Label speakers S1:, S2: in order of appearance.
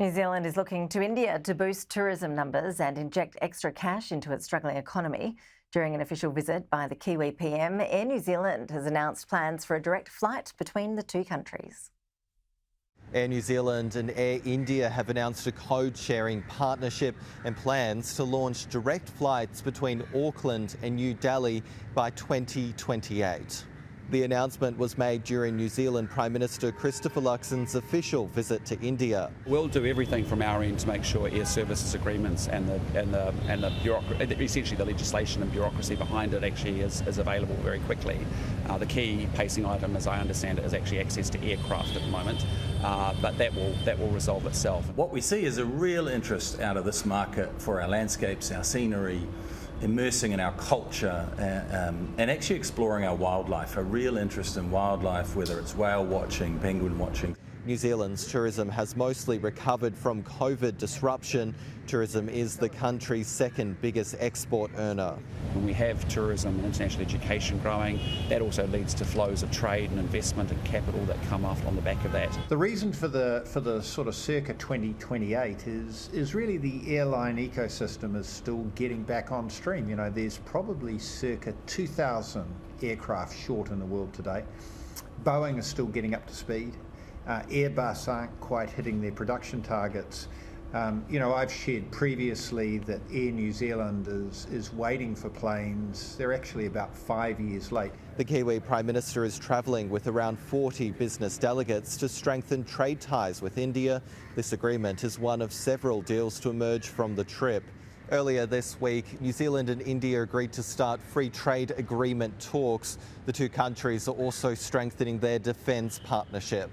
S1: New Zealand is looking to India to boost tourism numbers and inject extra cash into its struggling economy. During an official visit by the Kiwi PM, Air New Zealand has announced plans for a direct flight between the two countries.
S2: Air New Zealand and Air India have announced a code-sharing partnership and plans to launch direct flights between Auckland and New Delhi by 2028. The announcement was made during New Zealand Prime Minister Christopher Luxon's official visit to India.
S3: We'll do everything from our end to make sure air services agreements and the bureaucracy, essentially the legislation and bureaucracy behind it actually is available very quickly. The key pacing item, as I understand it, is actually access to aircraft at the moment, but that will resolve itself.
S4: What we see is a real interest out of this market for our landscapes, our scenery, immersing in our culture and actually exploring our wildlife, a real interest in wildlife, whether it's whale watching, penguin watching.
S2: New Zealand's tourism has mostly recovered from COVID disruption. Tourism is the country's second biggest export earner.
S3: When we have tourism and international education growing, that also leads to flows of trade and investment and capital that come off on the back of that.
S5: The reason for the sort of circa 2028 is really the airline ecosystem is still getting back on stream. You know, there's probably circa 2,000 aircraft short in the world today. Boeing is still getting up to speed. Airbus aren't quite hitting their production targets. I've shared previously that Air New Zealand is waiting for planes. They're actually about 5 years late.
S2: The Kiwi Prime Minister is travelling with around 40 business delegates to strengthen trade ties with India. This agreement is one of several deals to emerge from the trip. Earlier this week, New Zealand and India agreed to start free trade agreement talks. The two countries are also strengthening their defence partnership.